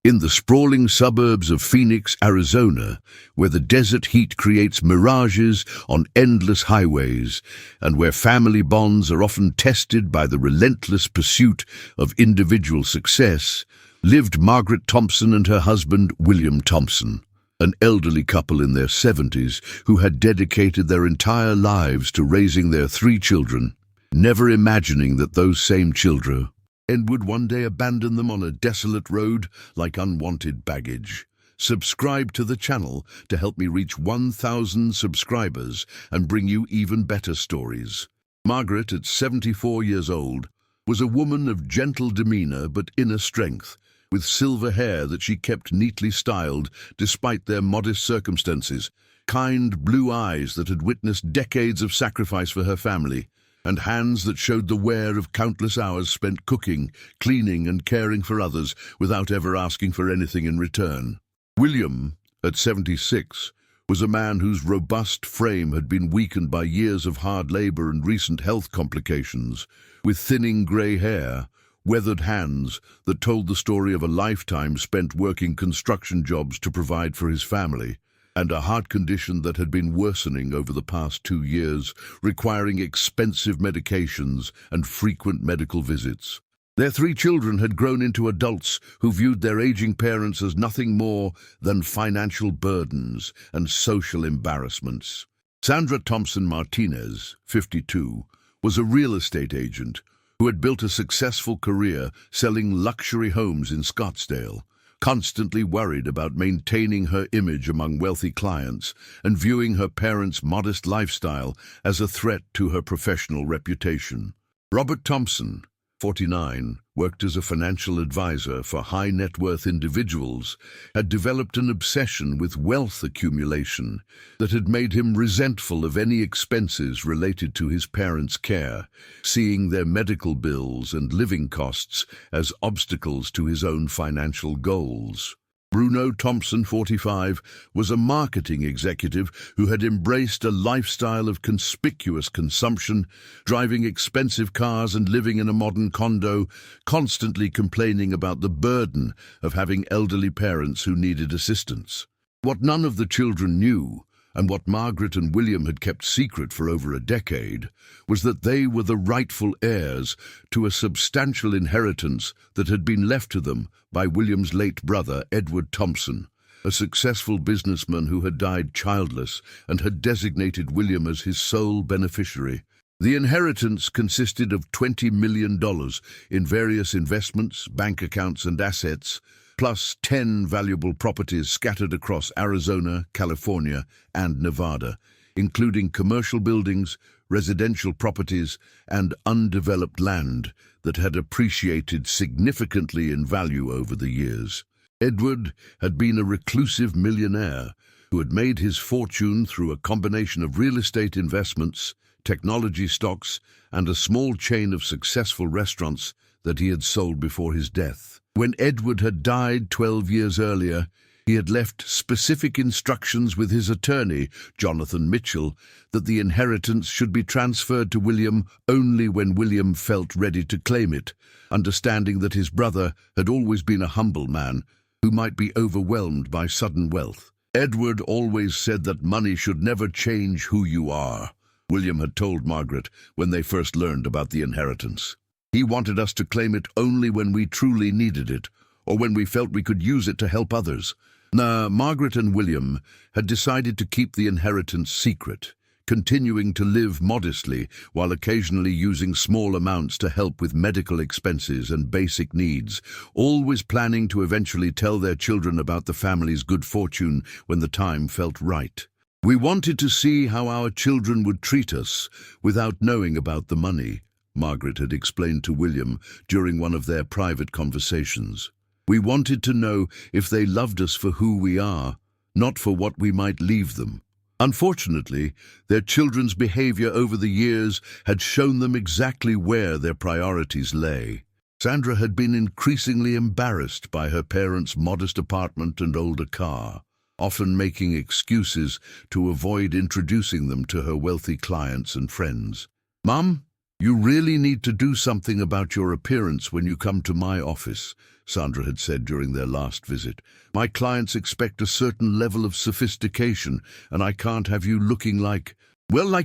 In the sprawling suburbs of Phoenix, Arizona, where the desert heat creates mirages on endless highways, and where family bonds are often tested by the relentless pursuit of individual success, lived Margaret Thompson and her husband, William Thompson, an elderly couple in their 70s who had dedicated their entire lives to raising their 3 children, never imagining that those same children would one day abandon them on a desolate road like unwanted baggage. Subscribe to the channel to help me reach 1,000 subscribers and bring you even better stories. Margaret, at 74 years old, was a woman of gentle demeanor but inner strength, with silver hair that she kept neatly styled despite their modest circumstances, kind blue eyes that had witnessed decades of sacrifice for her family, and hands that showed the wear of countless hours spent cooking, cleaning, and caring for others without ever asking for anything in return. William, at 76, was a man whose robust frame had been weakened by years of hard labor and recent health complications, with thinning gray hair, weathered hands that told the story of a lifetime spent working construction jobs to provide for his family, and a heart condition that had been worsening over the past 2 years, requiring expensive medications and frequent medical visits. Their 3 children had grown into adults who viewed their aging parents as nothing more than financial burdens and social embarrassments. Sandra Thompson Martinez, 52, was a real estate agent who had built a successful career selling luxury homes in Scottsdale, constantly worried about maintaining her image among wealthy clients and viewing her parents' modest lifestyle as a threat to her professional reputation. Robert Thompson, 49, worked as a financial advisor for high-net-worth individuals, had developed an obsession with wealth accumulation that had made him resentful of any expenses related to his parents' care, seeing their medical bills and living costs as obstacles to his own financial goals. Bruno Thompson, 45, was a marketing executive who had embraced a lifestyle of conspicuous consumption, driving expensive cars and living in a modern condo, constantly complaining about the burden of having elderly parents who needed assistance. What none of the children knew, and what Margaret and William had kept secret for over a decade, was that they were the rightful heirs to a substantial inheritance that had been left to them by William's late brother, Edward Thompson, a successful businessman who had died childless and had designated William as his sole beneficiary. The inheritance consisted of $20 million in various investments, bank accounts, and assets, plus 10 valuable properties scattered across Arizona, California, and Nevada, including commercial buildings, residential properties, and undeveloped land that had appreciated significantly in value over the years. Edward had been a reclusive millionaire who had made his fortune through a combination of real estate investments, technology stocks, and a small chain of successful restaurants that he had sold before his death. When Edward had died 12 years earlier, he had left specific instructions with his attorney, Jonathan Mitchell, that the inheritance should be transferred to William only when William felt ready to claim it, understanding that his brother had always been a humble man who might be overwhelmed by sudden wealth. Edward always said that money should never change who you are, William had told Margaret when they first learned about the inheritance. He wanted us to claim it only when we truly needed it, or when we felt we could use it to help others. Now, Margaret and William had decided to keep the inheritance secret, continuing to live modestly while occasionally using small amounts to help with medical expenses and basic needs, always planning to eventually tell their children about the family's good fortune when the time felt right. We wanted to see how our children would treat us without knowing about the money, Margaret had explained to William during one of their private conversations. We wanted to know if they loved us for who we are, not for what we might leave them. Unfortunately, their children's behavior over the years had shown them exactly where their priorities lay. Sandra had been increasingly embarrassed by her parents' modest apartment and older car, often making excuses to avoid introducing them to her wealthy clients and friends. "Mom, "You really need to do something about your appearance when you come to my office," Sandra had said during their last visit. "My clients expect a certain level of sophistication, and I can't have you looking like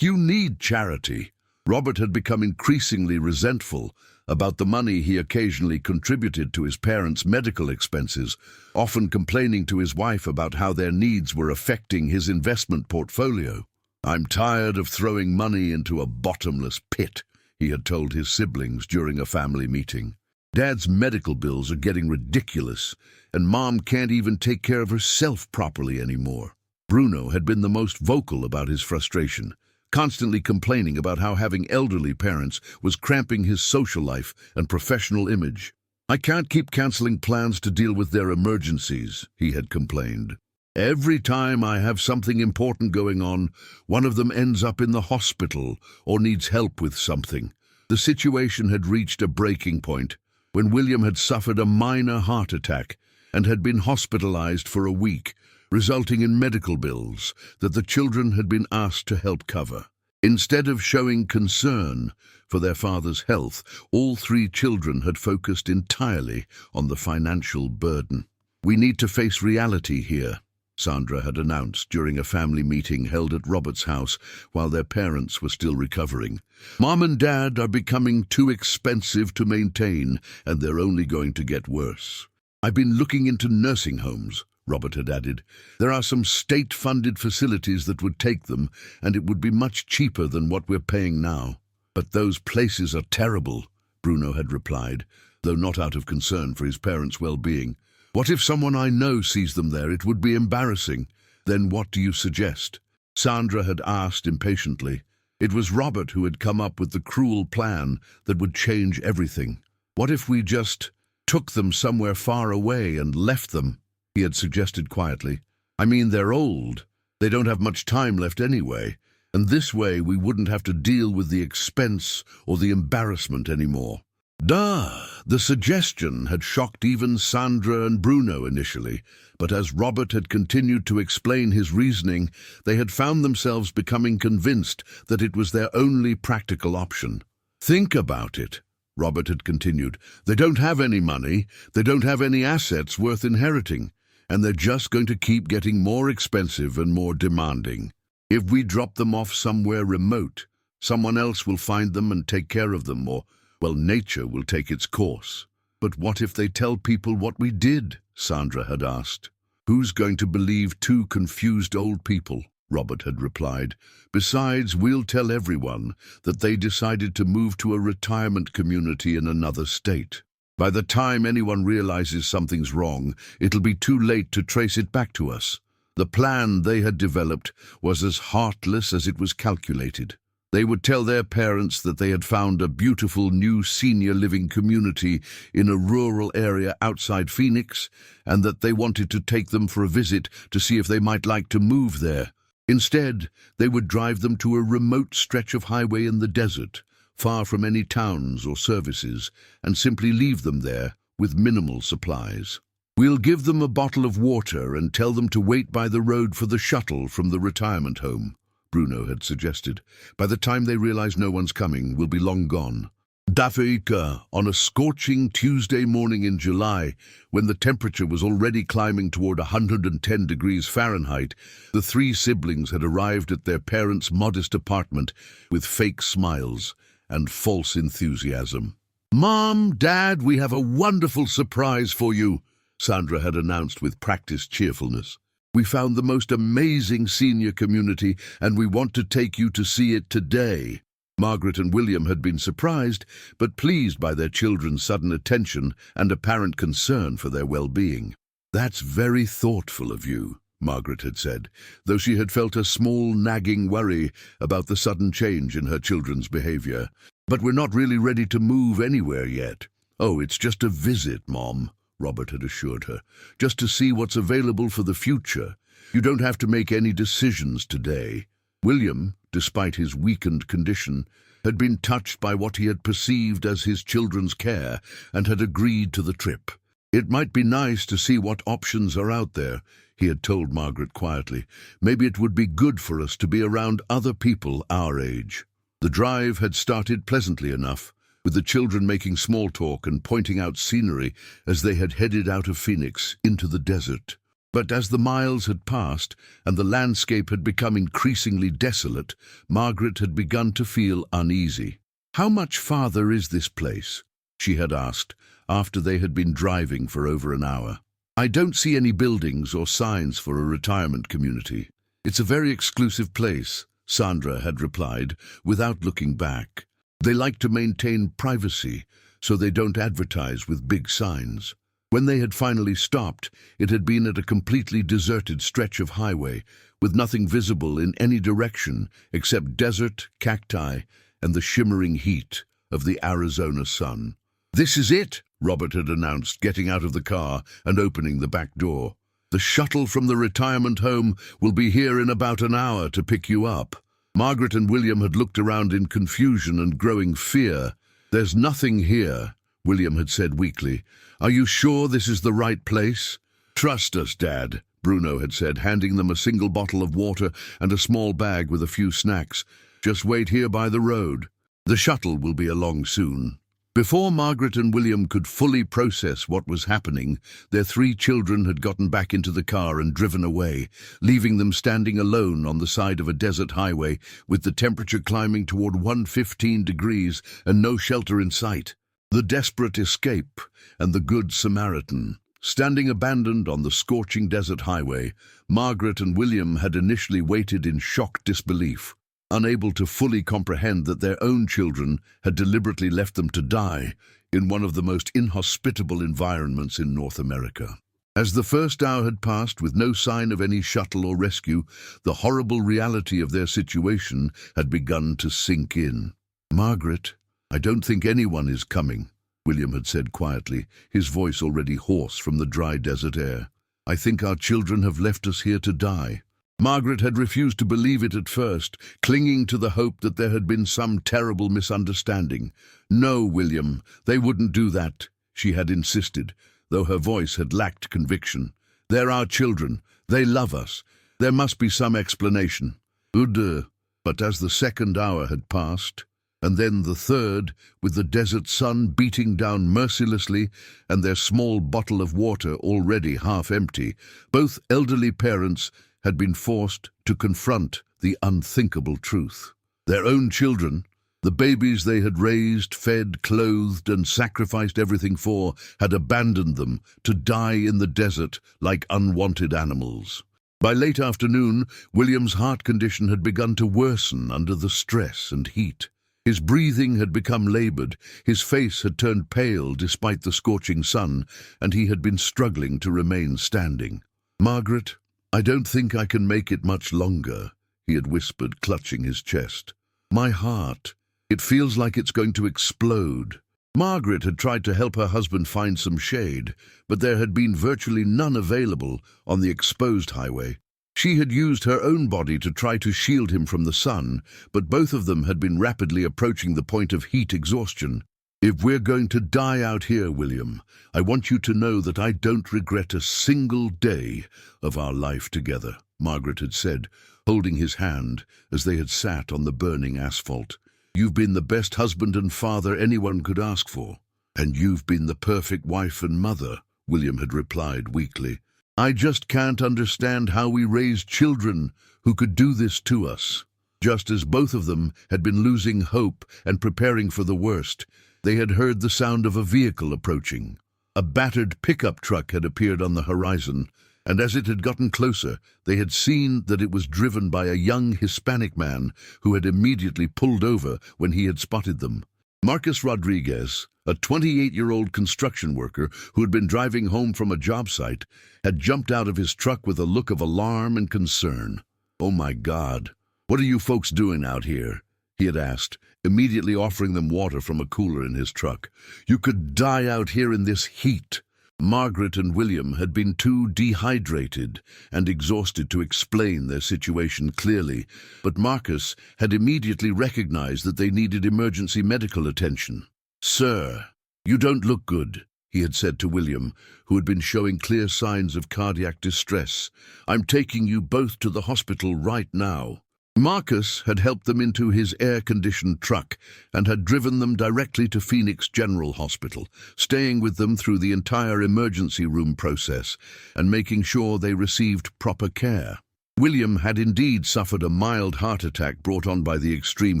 you need charity." Robert had become increasingly resentful about the money he occasionally contributed to his parents' medical expenses, often complaining to his wife about how their needs were affecting his investment portfolio. "I'm tired of throwing money into a bottomless pit," he had told his siblings during a family meeting. "Dad's medical bills are getting ridiculous, and Mom can't even take care of herself properly anymore." Bruno had been the most vocal about his frustration, constantly complaining about how having elderly parents was cramping his social life and professional image. "I can't keep canceling plans to deal with their emergencies," he had complained. "Every time I have something important going on, one of them ends up in the hospital or needs help with something." The situation had reached a breaking point when William had suffered a minor heart attack and had been hospitalized for a week, resulting in medical bills that the children had been asked to help cover. Instead of showing concern for their father's health, all three children had focused entirely on the financial burden. "We need to face reality here," Sandra had announced during a family meeting held at Robert's house while their parents were still recovering. "Mom and Dad are becoming too expensive to maintain, and they're only going to get worse. I've been looking into nursing homes," Robert had added. "There are some state-funded facilities that would take them, and it would be much cheaper than what we're paying now." "But those places are terrible," Bruno had replied, though not out of concern for his parents' well-being. "What if someone I know sees them there? It would be embarrassing." "Then what do you suggest?" Sandra had asked impatiently. It was Robert who had come up with the cruel plan that would change everything. "What if we just took them somewhere far away and left them?" he had suggested quietly. "I mean, they're old. They don't have much time left anyway, and this way we wouldn't have to deal with the expense or the embarrassment anymore." Duh! The suggestion had shocked even Sandra and Bruno initially, but as Robert had continued to explain his reasoning, they had found themselves becoming convinced that it was their only practical option. "Think about it," Robert had continued. "They don't have any money, they don't have any assets worth inheriting, and they're just going to keep getting more expensive and more demanding. If we drop them off somewhere remote, someone else will find them and take care of them, or, well, nature will take its course." "But what if they tell people what we did?" Sandra had asked. "Who's going to believe two confused old people?" Robert had replied. "Besides, we'll tell everyone that they decided to move to a retirement community in another state. By the time anyone realizes something's wrong, it'll be too late to trace it back to us." The plan they had developed was as heartless as it was calculated. They would tell their parents that they had found a beautiful new senior living community in a rural area outside Phoenix, and that they wanted to take them for a visit to see if they might like to move there. Instead, they would drive them to a remote stretch of highway in the desert, far from any towns or services, and simply leave them there with minimal supplies. "We'll give them a bottle of water and tell them to wait by the road for the shuttle from the retirement home," Bruno had suggested. "By the time they realize no one's coming, we'll be long gone." Dafeika, on a scorching Tuesday morning in July, when the temperature was already climbing toward 110 degrees Fahrenheit, the three siblings had arrived at their parents' modest apartment with fake smiles and false enthusiasm. "Mom, Dad, we have a wonderful surprise for you," Sandra had announced with practiced cheerfulness. "We found the most amazing senior community, and we want to take you to see it today." Margaret and William had been surprised, but pleased by their children's sudden attention and apparent concern for their well-being. "That's very thoughtful of you," Margaret had said, though she had felt a small nagging worry about the sudden change in her children's behavior. "But we're not really ready to move anywhere yet." "Oh, it's just a visit, Mom," Robert had assured her, "just to see what's available for the future. You don't have to make any decisions today." William, despite his weakened condition, had been touched by what he had perceived as his children's care and had agreed to the trip. "It might be nice to see what options are out there," he had told Margaret quietly. "Maybe it would be good for us to be around other people our age." The drive had started pleasantly enough, with the children making small talk and pointing out scenery as they had headed out of Phoenix into the desert. But as the miles had passed and the landscape had become increasingly desolate, Margaret had begun to feel uneasy. "How much farther is this place?" she had asked, after they had been driving for over an hour. "I don't see any buildings or signs for a retirement community." "It's a very exclusive place," Sandra had replied, without looking back. "They like to maintain privacy, so they don't advertise with big signs." When they had finally stopped, it had been at a completely deserted stretch of highway, with nothing visible in any direction except desert, cacti, and the shimmering heat of the Arizona sun. "This is it," Robert had announced, getting out of the car and opening the back door. "The shuttle from the retirement home will be here in about an hour to pick you up." Margaret and William had looked around in confusion and growing fear. "There's nothing here," William had said weakly. "Are you sure this is the right place?" "Trust us, Dad," Bruno had said, handing them a single bottle of water and a small bag with a few snacks. "Just wait here by the road. The shuttle will be along soon." Before Margaret and William could fully process what was happening, their 3 children had gotten back into the car and driven away, leaving them standing alone on the side of a desert highway with the temperature climbing toward 115 degrees and no shelter in sight. The desperate escape and the Good Samaritan. Standing abandoned on the scorching desert highway, Margaret and William had initially waited in shocked disbelief, unable to fully comprehend that their own children had deliberately left them to die in one of the most inhospitable environments in North America. As the first hour had passed with no sign of any shuttle or rescue, the horrible reality of their situation had begun to sink in. "Margaret, I don't think anyone is coming," William had said quietly, his voice already hoarse from the dry desert air. "I think our children have left us here to die." Margaret had refused to believe it at first, clinging to the hope that there had been some terrible misunderstanding. "No, William, they wouldn't do that," she had insisted, though her voice had lacked conviction. "They're our children. They love us. There must be some explanation." But as the second hour had passed, and then the third, with the desert sun beating down mercilessly and their small bottle of water already half empty, both elderly parents had been forced to confront the unthinkable truth. Their own children, the babies they had raised, fed, clothed, and sacrificed everything for, had abandoned them to die in the desert like unwanted animals. By late afternoon, William's heart condition had begun to worsen under the stress and heat. His breathing had become labored, his face had turned pale despite the scorching sun, and he had been struggling to remain standing. "Margaret, I don't think I can make it much longer," he had whispered, clutching his chest. "My heart, it feels like it's going to explode." Margaret had tried to help her husband find some shade, but there had been virtually none available on the exposed highway. She had used her own body to try to shield him from the sun, but both of them had been rapidly approaching the point of heat exhaustion. "If we're going to die out here, William, I want you to know that I don't regret a single day of our life together," Margaret had said, holding his hand as they had sat on the burning asphalt. "You've been the best husband and father anyone could ask for." "And you've been the perfect wife and mother," William had replied weakly. "I just can't understand how we raised children who could do this to us." Just as both of them had been losing hope and preparing for the worst, they had heard the sound of a vehicle approaching. A battered pickup truck had appeared on the horizon, and as it had gotten closer, they had seen that it was driven by a young Hispanic man who had immediately pulled over when he had spotted them. Marcus Rodriguez, a 28-year-old construction worker who had been driving home from a job site, had jumped out of his truck with a look of alarm and concern. "Oh my God, what are you folks doing out here?" he had asked, immediately offering them water from a cooler in his truck. "You could die out here in this heat." Margaret and William had been too dehydrated and exhausted to explain their situation clearly, but Marcus had immediately recognized that they needed emergency medical attention. "Sir, you don't look good," he had said to William, who had been showing clear signs of cardiac distress. "I'm taking you both to the hospital right now." Marcus had helped them into his air-conditioned truck and had driven them directly to Phoenix General Hospital, staying with them through the entire emergency room process and making sure they received proper care. William had indeed suffered a mild heart attack brought on by the extreme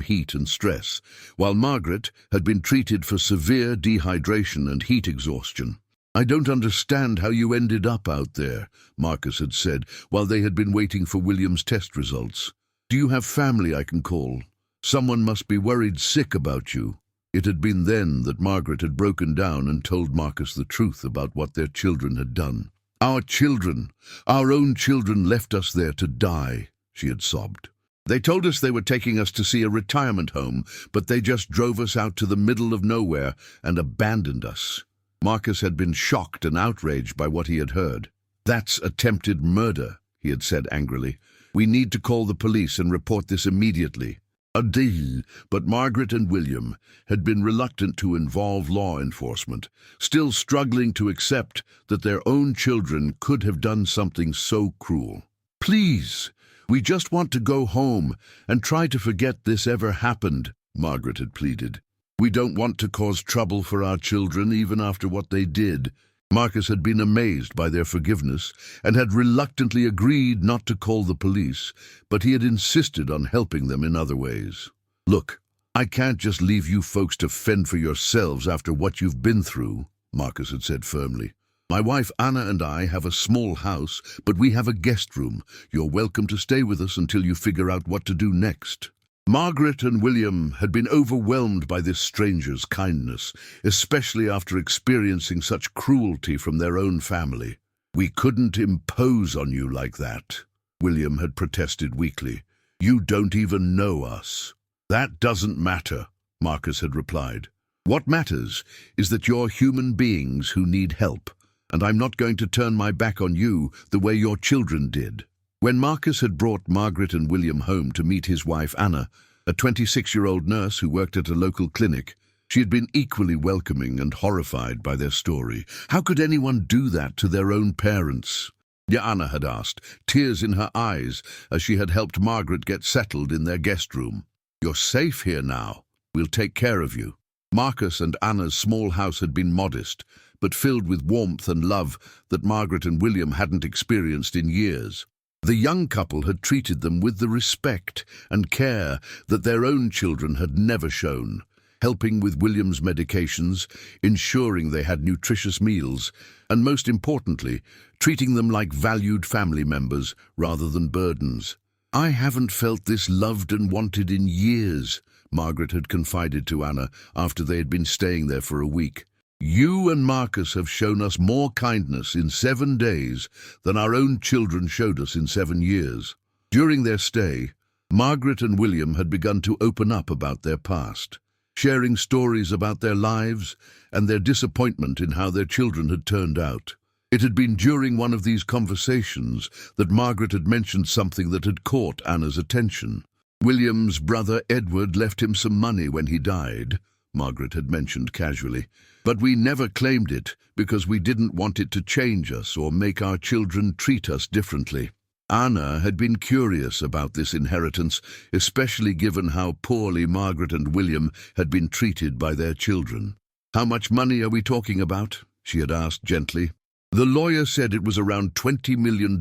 heat and stress, while Margaret had been treated for severe dehydration and heat exhaustion. "I don't understand how you ended up out there," Marcus had said while they had been waiting for William's test results. "Do you have family I can call? Someone must be worried sick about you." It had been then that Margaret had broken down and told Marcus the truth about what their children had done. "Our children, our own children left us there to die," she had sobbed. "They told us they were taking us to see a retirement home, but they just drove us out to the middle of nowhere and abandoned us." Marcus had been shocked and outraged by what he had heard. "That's attempted murder," he had said angrily. "We need to call the police and report this immediately." A deal, but Margaret and William had been reluctant to involve law enforcement, still struggling to accept that their own children could have done something so cruel. "Please, we just want to go home and try to forget this ever happened," Margaret had pleaded. "We don't want to cause trouble for our children even after what they did." Marcus had been amazed by their forgiveness and had reluctantly agreed not to call the police, but he had insisted on helping them in other ways. "Look, I can't just leave you folks to fend for yourselves after what you've been through," Marcus had said firmly. "My wife Anna and I have a small house, but we have a guest room. You're welcome to stay with us until you figure out what to do next." Margaret and William had been overwhelmed by this stranger's kindness, especially after experiencing such cruelty from their own family. "We couldn't impose on you like that," William had protested weakly. "You don't even know us." "That doesn't matter," Marcus had replied. "What matters is that you're human beings who need help, and I'm not going to turn my back on you the way your children did." When Marcus had brought Margaret and William home to meet his wife Anna, a 26-year-old nurse who worked at a local clinic, she had been equally welcoming and horrified by their story. How could anyone do that to their own parents? Anna had asked, tears in her eyes as she had helped Margaret get settled in their guest room. "You're safe here now. We'll take care of you." Marcus and Anna's small house had been modest, but filled with warmth and love that Margaret and William hadn't experienced in years. The young couple had treated them with the respect and care that their own children had never shown, helping with William's medications, ensuring they had nutritious meals, and most importantly, treating them like valued family members rather than burdens. "I haven't felt this loved and wanted in years," Margaret had confided to Anna after they had been staying there for a week. "You and Marcus have shown us more kindness in 7 days than our own children showed us in 7 years." During their stay, Margaret and William had begun to open up about their past, sharing stories about their lives and their disappointment in how their children had turned out. It had been during one of these conversations that Margaret had mentioned something that had caught Anna's attention. "William's brother Edward left him some money when he died," Margaret had mentioned casually. "But we never claimed it because we didn't want it to change us or make our children treat us differently." Anna had been curious about this inheritance, especially given how poorly Margaret and William had been treated by their children. "How much money are we talking about?" she had asked gently. "The lawyer said it was around $20 million,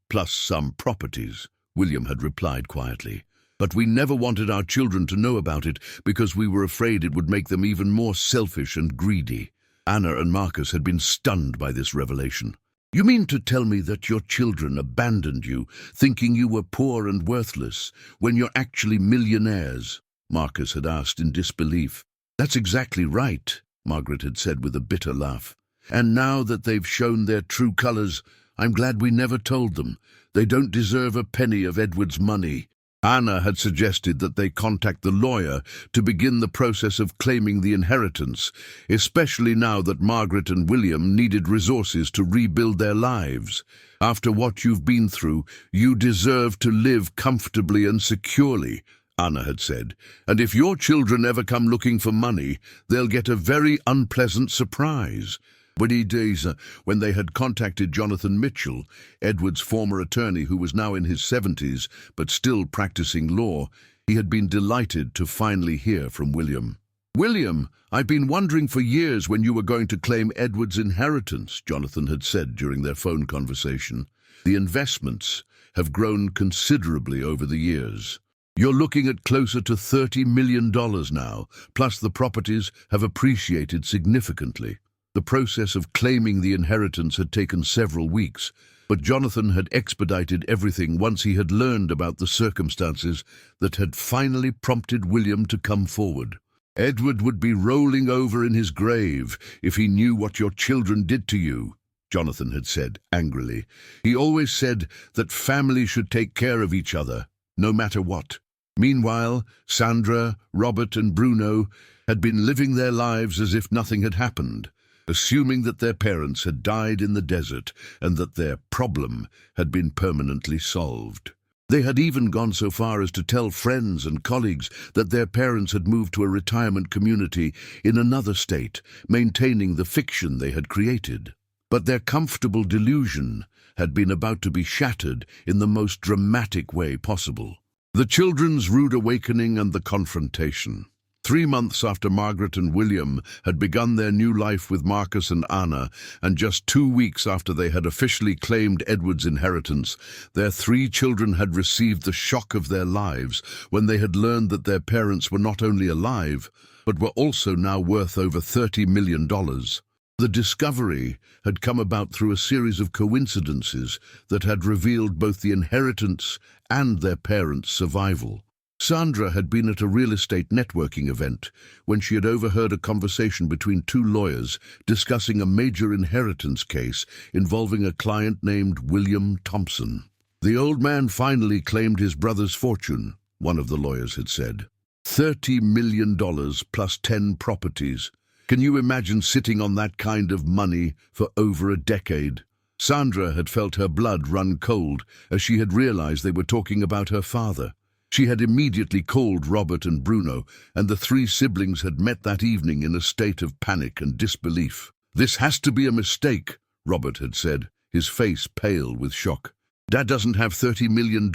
plus some properties," William had replied quietly. "But we never wanted our children to know about it because we were afraid it would make them even more selfish and greedy." Anna and Marcus had been stunned by this revelation. "You mean to tell me that your children abandoned you, thinking you were poor and worthless, when you're actually millionaires?" Marcus had asked in disbelief. "That's exactly right," Margaret had said with a bitter laugh. "And now that they've shown their true colors, I'm glad we never told them. They don't deserve a penny of Edward's money." Anna had suggested that they contact the lawyer to begin the process of claiming the inheritance, especially now that Margaret and William needed resources to rebuild their lives. "After what you've been through, you deserve to live comfortably and securely," Anna had said, "and if your children ever come looking for money, they'll get a very unpleasant surprise." When they had contacted Jonathan Mitchell, Edward's former attorney who was now in his 70s but still practicing law, he had been delighted to finally hear from William. "William, I've been wondering for years when you were going to claim Edward's inheritance," Jonathan had said during their phone conversation. "The investments have grown considerably over the years. You're looking at closer to $30 million now, plus the properties have appreciated significantly." The process of claiming the inheritance had taken several weeks, but Jonathan had expedited everything once he had learned about the circumstances that had finally prompted William to come forward. "Edward would be rolling over in his grave if he knew what your children did to you," Jonathan had said angrily. "He always said that family should take care of each other, no matter what." Meanwhile, Sandra, Robert and Bruno had been living their lives as if nothing had happened, assuming that their parents had died in the desert and that their problem had been permanently solved. They had even gone so far as to tell friends and colleagues that their parents had moved to a retirement community in another state, maintaining the fiction they had created. But their comfortable delusion had been about to be shattered in the most dramatic way possible. The children's rude awakening and the confrontation. 3 months after Margaret and William had begun their new life with Marcus and Anna, and just 2 weeks after they had officially claimed Edward's inheritance, their 3 children had received the shock of their lives when they had learned that their parents were not only alive, but were also now worth over $30 million. The discovery had come about through a series of coincidences that had revealed both the inheritance and their parents' survival. Sandra had been at a real estate networking event when she had overheard a conversation between 2 lawyers discussing a major inheritance case involving a client named William Thompson. "The old man finally claimed his brother's fortune," one of the lawyers had said. $30 million plus 10 properties. Can you imagine sitting on that kind of money for over a decade? Sandra had felt her blood run cold as she had realized they were talking about her father. She had immediately called Robert and Bruno, and the 3 siblings had met that evening in a state of panic and disbelief. "This has to be a mistake," Robert had said, his face pale with shock. "Dad doesn't have $30 million.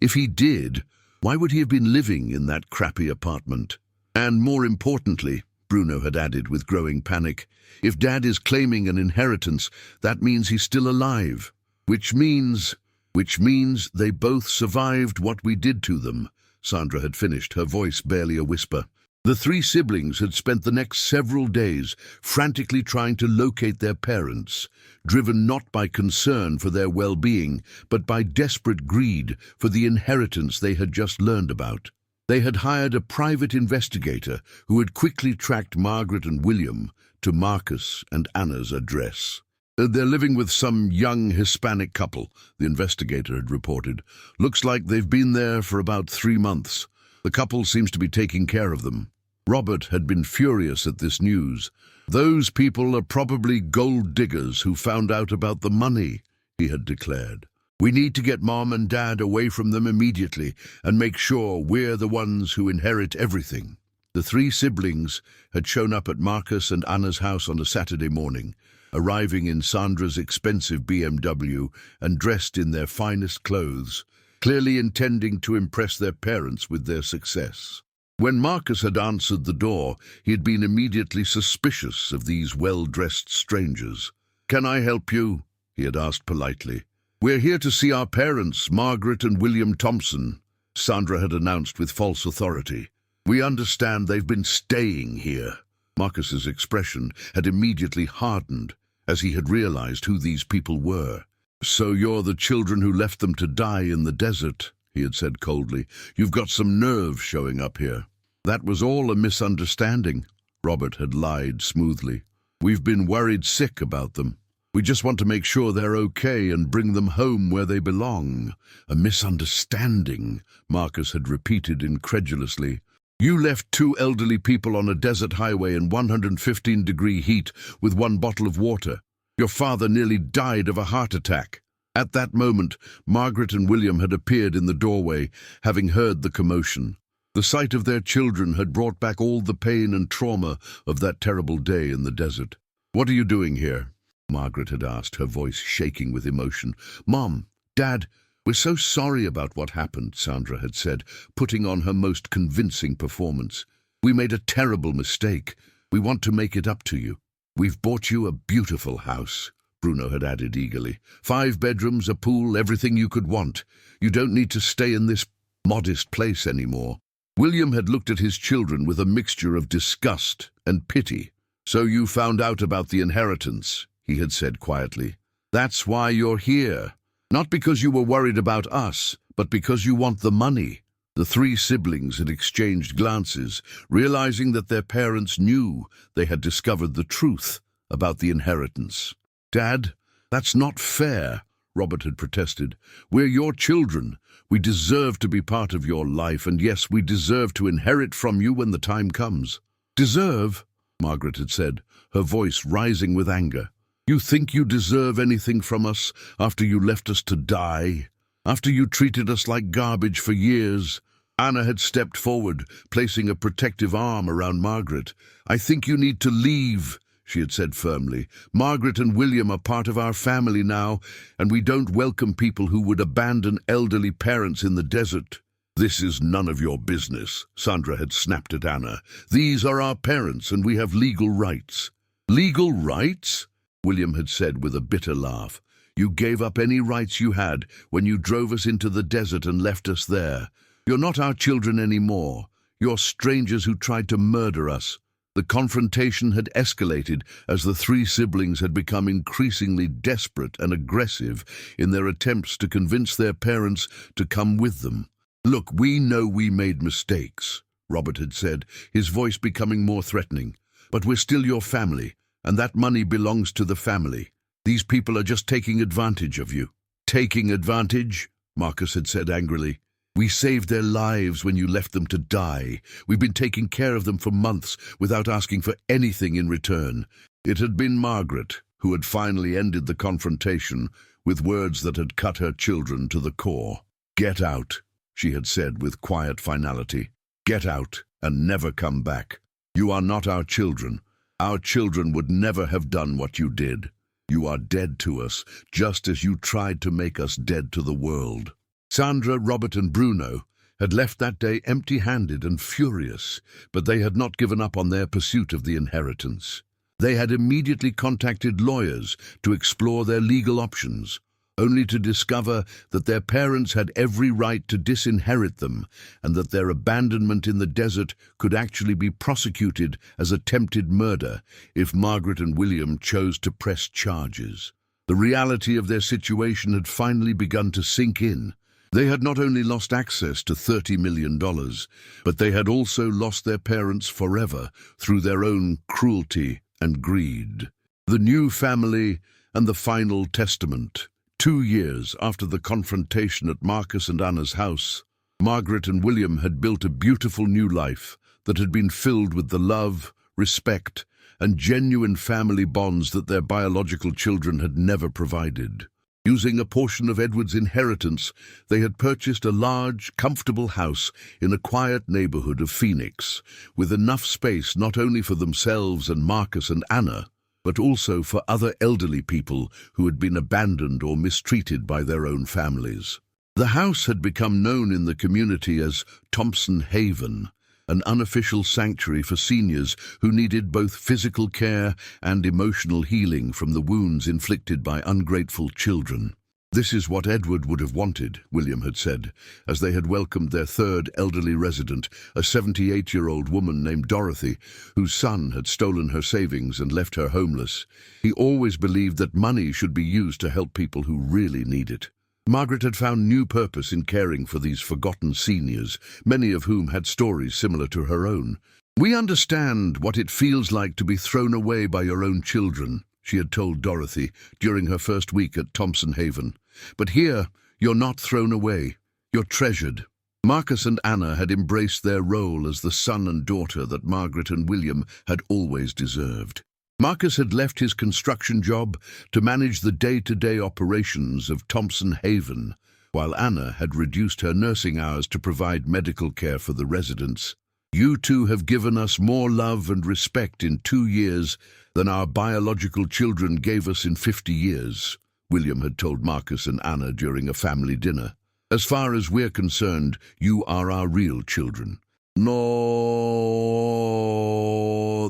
If he did, why would he have been living in that crappy apartment? And more importantly," Bruno had added with growing panic, "if Dad is claiming an inheritance, that means he's still alive. Which means they both survived what we did to them," Sandra had finished, her voice barely a whisper. The 3 siblings had spent the next several days frantically trying to locate their parents, driven not by concern for their well-being, but by desperate greed for the inheritance they had just learned about. They had hired a private investigator who had quickly tracked Margaret and William to Marcus and Anna's address. "They're living with some young Hispanic couple," the investigator had reported. "Looks like they've been there for about 3 months. The couple seems to be taking care of them." Robert had been furious at this news. "Those people are probably gold diggers who found out about the money," he had declared. "We need to get Mom and Dad away from them immediately and make sure we're the ones who inherit everything." The 3 siblings had shown up at Marcus and Anna's house on a Saturday morning, arriving in Sandra's expensive BMW and dressed in their finest clothes, clearly intending to impress their parents with their success. When Marcus had answered the door, he had been immediately suspicious of these well-dressed strangers. "Can I help you?" he had asked politely. "We're here to see our parents, Margaret and William Thompson," Sandra had announced with false authority. "We understand they've been staying here." Marcus's expression had immediately hardened as he had realized who these people were. "So you're the children who left them to die in the desert," he had said coldly. "You've got some nerve showing up here." "That was all a misunderstanding," Robert had lied smoothly. "We've been worried sick about them. We just want to make sure they're okay and bring them home where they belong." "A misunderstanding," Marcus had repeated incredulously. "You left 2 elderly people on a desert highway in 115-degree heat with 1 bottle of water. Your father nearly died of a heart attack." At that moment, Margaret and William had appeared in the doorway, having heard the commotion. The sight of their children had brought back all the pain and trauma of that terrible day in the desert. "What are you doing here?" Margaret had asked, her voice shaking with emotion. "Mom, Dad, we're so sorry about what happened," Sandra had said, putting on her most convincing performance. "We made a terrible mistake. We want to make it up to you. We've bought you a beautiful house," Bruno had added eagerly. "5 bedrooms, a pool, everything you could want. You don't need to stay in this modest place anymore." William had looked at his children with a mixture of disgust and pity. "So you found out about the inheritance," he had said quietly. "That's why you're here. Not because you were worried about us, but because you want the money." The 3 siblings had exchanged glances, realizing that their parents knew they had discovered the truth about the inheritance. "Dad, that's not fair," Robert had protested. "We're your children. We deserve to be part of your life, and yes, we deserve to inherit from you when the time comes." "Deserve?" Margaret had said, her voice rising with anger. "You think you deserve anything from us after you left us to die? After you treated us like garbage for years?" Anna had stepped forward, placing a protective arm around Margaret. "I think you need to leave," she had said firmly. "Margaret and William are part of our family now, and we don't welcome people who would abandon elderly parents in the desert." "This is none of your business," Sandra had snapped at Anna. "These are our parents, and we have legal rights." "Legal rights?" William had said with a bitter laugh. "You gave up any rights you had when you drove us into the desert and left us there. You're not our children anymore. You're strangers who tried to murder us." The confrontation had escalated as the 3 siblings had become increasingly desperate and aggressive in their attempts to convince their parents to come with them. "Look, we know we made mistakes," Robert had said, his voice becoming more threatening. "But we're still your family, and that money belongs to the family. These people are just taking advantage of you." "Taking advantage?" Marcus had said angrily. "We saved their lives when you left them to die. We've been taking care of them for months without asking for anything in return." It had been Margaret who had finally ended the confrontation with words that had cut her children to the core. "Get out," she had said with quiet finality. "Get out and never come back. You are not our children. Our children would never have done what you did. You are dead to us, just as you tried to make us dead to the world." Sandra, Robert and Bruno had left that day empty-handed and furious, but they had not given up on their pursuit of the inheritance. They had immediately contacted lawyers to explore their legal options, only to discover that their parents had every right to disinherit them and that their abandonment in the desert could actually be prosecuted as attempted murder if Margaret and William chose to press charges. The reality of their situation had finally begun to sink in. They had not only lost access to $30 million, but they had also lost their parents forever through their own cruelty and greed. The new family and the final testament. 2 years after the confrontation at Marcus and Anna's house, Margaret and William had built a beautiful new life that had been filled with the love, respect, and genuine family bonds that their biological children had never provided. Using a portion of Edward's inheritance, they had purchased a large, comfortable house in a quiet neighborhood of Phoenix, with enough space not only for themselves and Marcus and Anna, but also for other elderly people who had been abandoned or mistreated by their own families. The house had become known in the community as Thompson Haven, an unofficial sanctuary for seniors who needed both physical care and emotional healing from the wounds inflicted by ungrateful children. "This is what Edward would have wanted," William had said, as they had welcomed their 3rd elderly resident, a 78-year-old woman named Dorothy, whose son had stolen her savings and left her homeless. He always believed that money should be used to help people who really need it. Margaret had found new purpose in caring for these forgotten seniors, many of whom had stories similar to her own. "We understand what it feels like to be thrown away by your own children," she had told Dorothy during her first week at Thompson Haven. "But here, you're not thrown away. You're treasured." Marcus and Anna had embraced their role as the son and daughter that Margaret and William had always deserved. Marcus had left his construction job to manage the day-to-day operations of Thompson Haven, while Anna had reduced her nursing hours to provide medical care for the residents. You two have given us more love and respect in 2 years than our biological children gave us in 50 years, William had told Marcus and Anna during a family dinner. As far as we're concerned, you are our real children. No,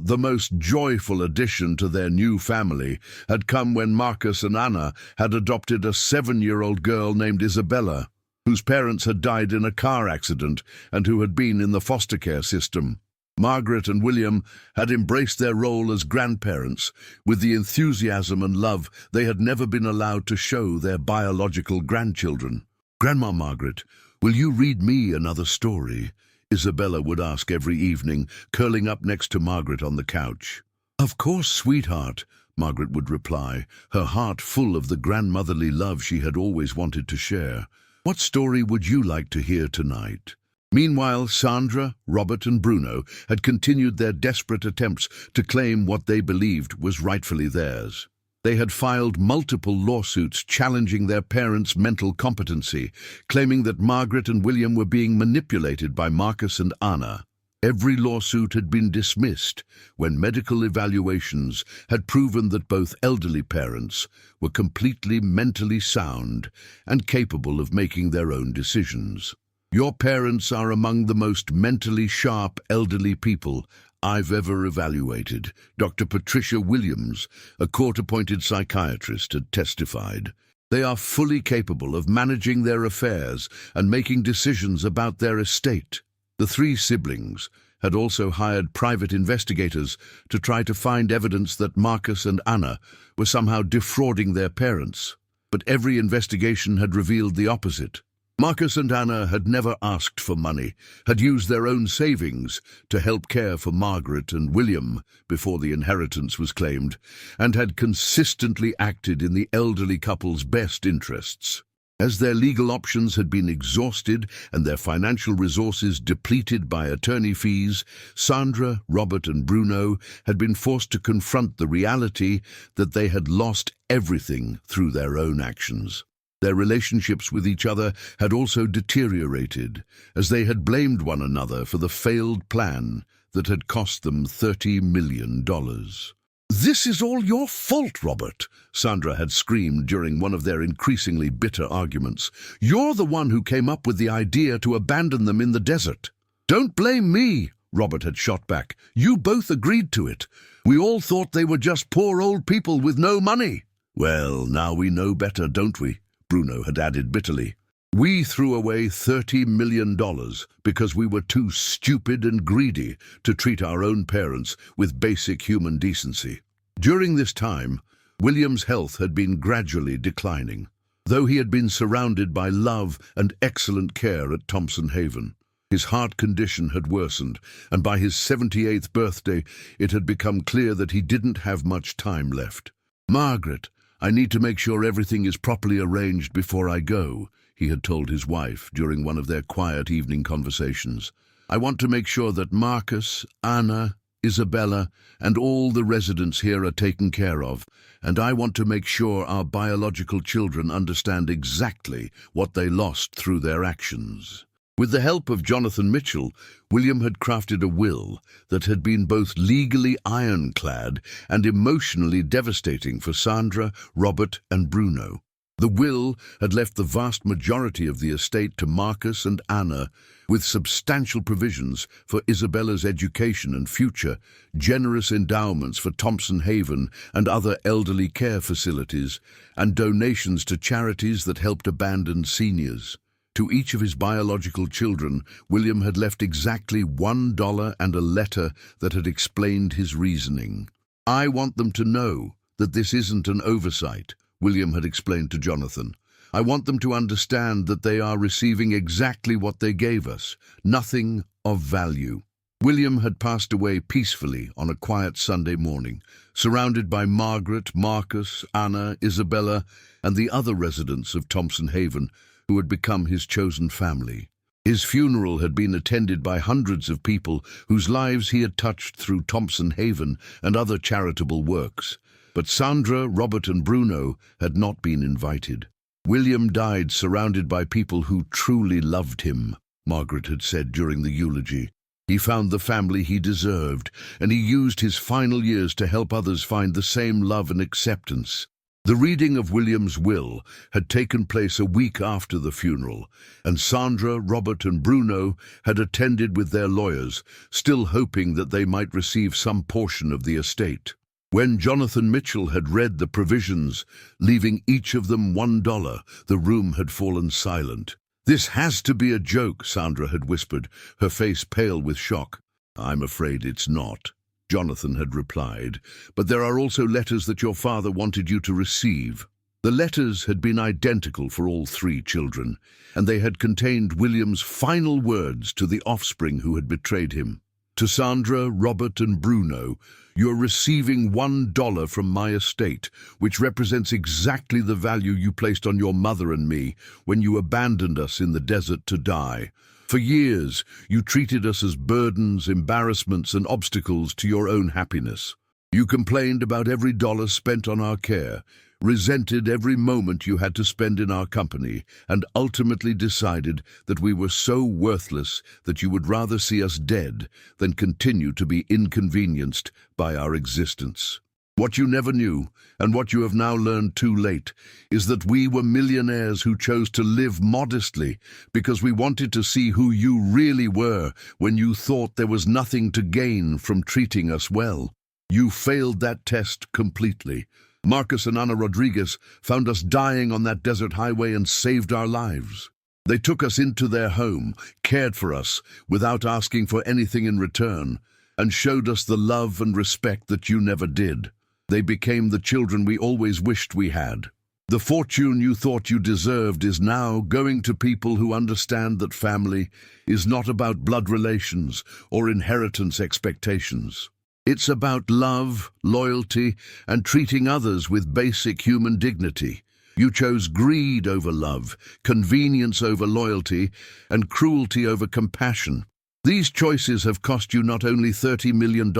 the most joyful addition to their new family had come when Marcus and Anna had adopted a 7-year-old girl named Isabella, whose parents had died in a car accident and who had been in the foster care system. Margaret and William had embraced their role as grandparents with the enthusiasm and love they had never been allowed to show their biological grandchildren. "Grandma Margaret, will you read me another story?" Isabella would ask every evening, curling up next to Margaret on the couch. "Of course, sweetheart," Margaret would reply, her heart full of the grandmotherly love she had always wanted to share. "What story would you like to hear tonight?" Meanwhile, Sandra, Robert and Bruno had continued their desperate attempts to claim what they believed was rightfully theirs. They had filed multiple lawsuits challenging their parents' mental competency, claiming that Margaret and William were being manipulated by Marcus and Anna. Every lawsuit had been dismissed when medical evaluations had proven that both elderly parents were completely mentally sound and capable of making their own decisions. "Your parents are among the most mentally sharp elderly people I've ever evaluated," Dr. Patricia Williams, a court-appointed psychiatrist, had testified. "They are fully capable of managing their affairs and making decisions about their estate." The 3 siblings had also hired private investigators to try to find evidence that Marcus and Anna were somehow defrauding their parents. But every investigation had revealed the opposite. Marcus and Anna had never asked for money, had used their own savings to help care for Margaret and William before the inheritance was claimed, and had consistently acted in the elderly couple's best interests. As their legal options had been exhausted and their financial resources depleted by attorney fees, Sandra, Robert and Bruno had been forced to confront the reality that they had lost everything through their own actions. Their relationships with each other had also deteriorated, as they had blamed one another for the failed plan that had cost them $30 million. "This is all your fault, Robert," Sandra had screamed during one of their increasingly bitter arguments. "You're the one who came up with the idea to abandon them in the desert." "Don't blame me," Robert had shot back. "You both agreed to it. We all thought they were just poor old people with no money." "Well, now we know better, don't we?" Bruno had added bitterly. "We threw away $30 million because we were too stupid and greedy to treat our own parents with basic human decency." During this time, William's health had been gradually declining, though he had been surrounded by love and excellent care at Thompson Haven. His heart condition had worsened, and by his 78th birthday it had become clear that he didn't have much time left. "Margaret, I need to make sure everything is properly arranged before I go," he had told his wife during one of their quiet evening conversations. "I want to make sure that Marcus, Anna, Isabella, and all the residents here are taken care of, and I want to make sure our biological children understand exactly what they lost through their actions." With the help of Jonathan Mitchell, William had crafted a will that had been both legally ironclad and emotionally devastating for Sandra, Robert, and Bruno. The will had left the vast majority of the estate to Marcus and Anna, with substantial provisions for Isabella's education and future, generous endowments for Thompson Haven and other elderly care facilities, and donations to charities that helped abandoned seniors. To each of his biological children, William had left exactly $1 and a letter that had explained his reasoning. "I want them to know that this isn't an oversight," William had explained to Jonathan. "I want them to understand that they are receiving exactly what they gave us, nothing of value." William had passed away peacefully on a quiet Sunday morning, surrounded by Margaret, Marcus, Anna, Isabella, and the other residents of Thompson Haven, who had become his chosen family. His funeral had been attended by hundreds of people whose lives he had touched through Thompson Haven and other charitable works. But Sandra, Robert, and Bruno had not been invited. "William died surrounded by people who truly loved him," Margaret had said during the eulogy. He found the family he deserved, and he used his final years to help others find the same love and acceptance. The reading of William's will had taken place a week after the funeral, and Sandra, Robert, and Bruno had attended with their lawyers, still hoping that they might receive some portion of the estate. When Jonathan Mitchell had read the provisions, leaving each of them $1, the room had fallen silent. "This has to be a joke," Sandra had whispered, her face pale with shock. "I'm afraid it's not," Jonathan had replied, "but there are also letters that your father wanted you to receive." The letters had been identical for all three children, and they had contained William's final words to the offspring who had betrayed him. "To Sandra, Robert, and Bruno, you're receiving $1 from my estate, which represents exactly the value you placed on your mother and me when you abandoned us in the desert to die. For years, you treated us as burdens, embarrassments, and obstacles to your own happiness. You complained about every dollar spent on our care, resented every moment you had to spend in our company, and ultimately decided that we were so worthless that you would rather see us dead than continue to be inconvenienced by our existence. What you never knew, and what you have now learned too late, is that we were millionaires who chose to live modestly because we wanted to see who you really were when you thought there was nothing to gain from treating us well. You failed that test completely. Marcus and Ana Rodriguez found us dying on that desert highway and saved our lives. They took us into their home, cared for us without asking for anything in return, and showed us the love and respect that you never did. They became the children we always wished we had. The fortune you thought you deserved is now going to people who understand that family is not about blood relations or inheritance expectations. It's about love, loyalty, and treating others with basic human dignity. You chose greed over love, convenience over loyalty, and cruelty over compassion. These choices have cost you not only $30 million,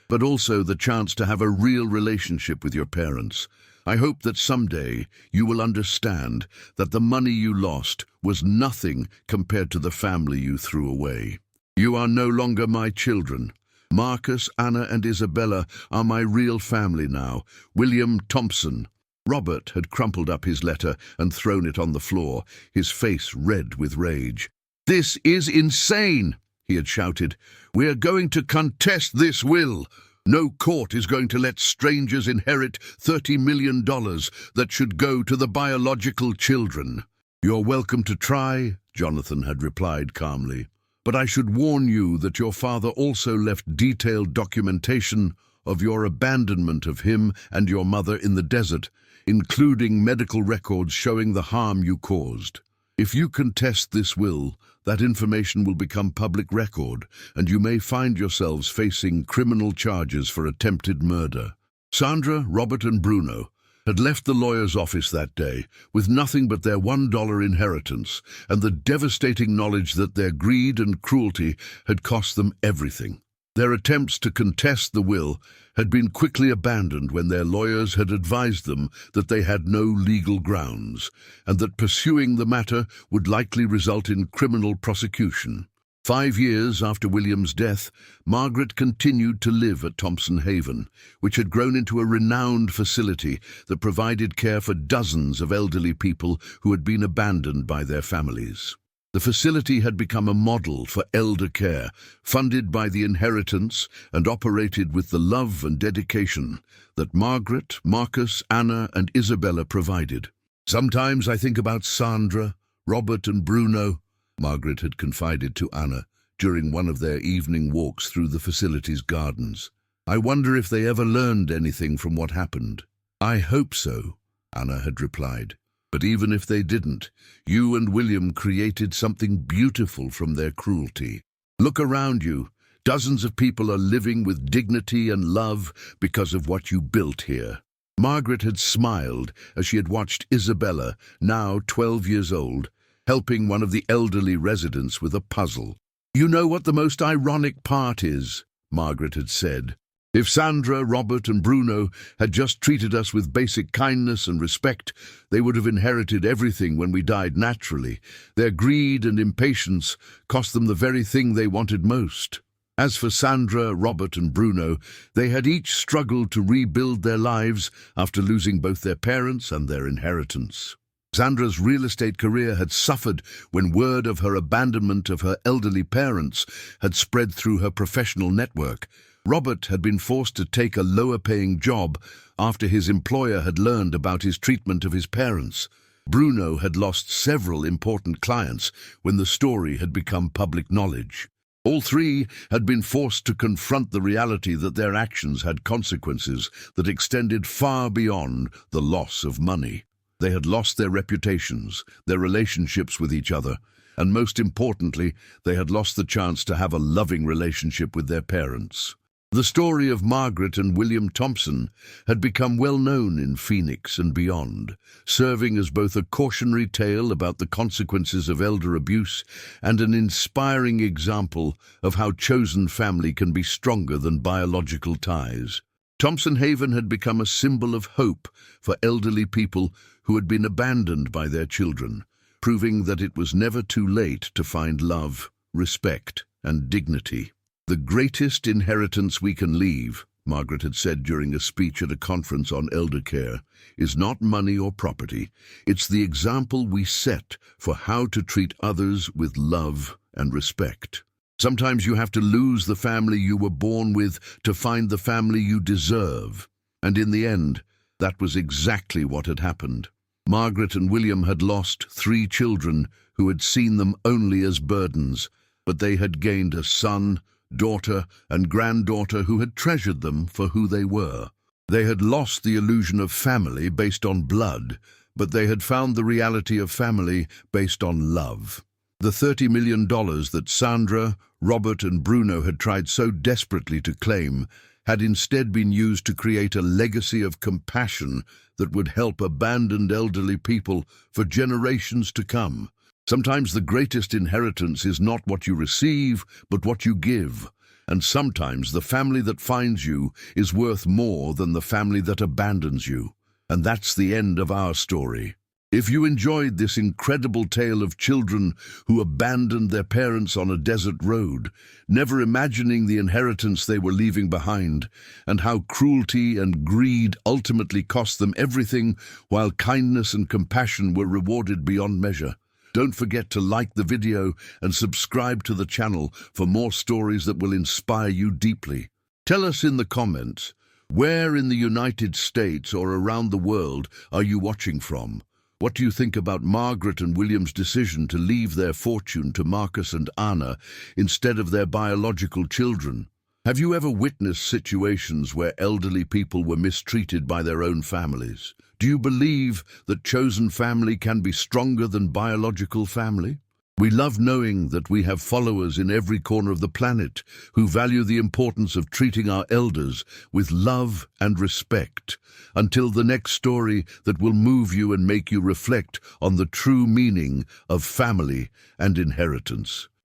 but also the chance to have a real relationship with your parents. I hope that someday you will understand that the money you lost was nothing compared to the family you threw away. You are no longer my children. Marcus, Anna, and Isabella are my real family now. William Thompson. Robert had crumpled up his letter and thrown it on the floor, his face red with rage. "This is insane," he had shouted. "We're going to contest this will. No court is going to let strangers inherit $30 million that should go to the biological children." "You're welcome to try," Jonathan had replied calmly. "But I should warn you that your father also left detailed documentation of your abandonment of him and your mother in the desert, including medical records showing the harm you caused. If you contest this will, that information will become public record, and you may find yourselves facing criminal charges for attempted murder." Sandra, Robert, and Bruno had left the lawyer's office that day with nothing but their $1 inheritance and the devastating knowledge that their greed and cruelty had cost them everything. Their attempts to contest the will had been quickly abandoned when their lawyers had advised them that they had no legal grounds and that pursuing the matter would likely result in criminal prosecution. 5 years after William's death, Margaret continued to live at Thompson Haven, which had grown into a renowned facility that provided care for dozens of elderly people who had been abandoned by their families. The facility had become a model for elder care, funded by the inheritance and operated with the love and dedication that Margaret, Marcus, Anna, and Isabella provided. "Sometimes I think about Sandra, Robert, and Bruno," Margaret had confided to Anna during one of their evening walks through the facility's gardens. "I wonder if they ever learned anything from what happened." "I hope so," Anna had replied. "But even if they didn't, you and William created something beautiful from their cruelty. Look around you. Dozens of people are living with dignity and love because of what you built here." Margaret had smiled as she had watched Isabella, now 12 years old, helping one of the elderly residents with a puzzle. "You know what the most ironic part is?" Margaret had said. If Sandra, Robert, and Bruno had just treated us with basic kindness and respect, they would have inherited everything when we died naturally. Their greed and impatience cost them the very thing they wanted most. As for Sandra, Robert, and Bruno, they had each struggled to rebuild their lives after losing both their parents and their inheritance. Sandra's real estate career had suffered when word of her abandonment of her elderly parents had spread through her professional network. Robert had been forced to take a lower-paying job after his employer had learned about his treatment of his parents. Bruno had lost several important clients when the story had become public knowledge. All three had been forced to confront the reality that their actions had consequences that extended far beyond the loss of money. They had lost their reputations, their relationships with each other, and most importantly, they had lost the chance to have a loving relationship with their parents. The story of Margaret and William Thompson had become well known in Phoenix and beyond, serving as both a cautionary tale about the consequences of elder abuse and an inspiring example of how chosen family can be stronger than biological ties. Thompson Haven had become a symbol of hope for elderly people who had been abandoned by their children, proving that it was never too late to find love, respect, and dignity. "The greatest inheritance we can leave," Margaret had said during a speech at a conference on elder care, "is not money or property. It's the example we set for how to treat others with love and respect. Sometimes you have to lose the family you were born with to find the family you deserve." And in the end, that was exactly what had happened. Margaret and William had lost 3 children who had seen them only as burdens, but they had gained a son, daughter, and granddaughter who had treasured them for who they were. They had lost the illusion of family based on blood, but they had found the reality of family based on love. The $30 million that Sandra, Robert, and Bruno had tried so desperately to claim had instead been used to create a legacy of compassion that would help abandoned elderly people for generations to come. Sometimes the greatest inheritance is not what you receive, but what you give. And sometimes the family that finds you is worth more than the family that abandons you. And that's the end of our story. If you enjoyed this incredible tale of children who abandoned their parents on a desert road, never imagining the inheritance they were leaving behind, and how cruelty and greed ultimately cost them everything, while kindness and compassion were rewarded beyond measure, don't forget to like the video and subscribe to the channel for more stories that will inspire you deeply. Tell us in the comments, where in the United States or around the world are you watching from? What do you think about Margaret and William's decision to leave their fortune to Marcus and Anna instead of their biological children? Have you ever witnessed situations where elderly people were mistreated by their own families? Do you believe that chosen family can be stronger than biological family? We love knowing that we have followers in every corner of the planet who value the importance of treating our elders with love and respect. Until the next story that will move you and make you reflect on the true meaning of family and inheritance.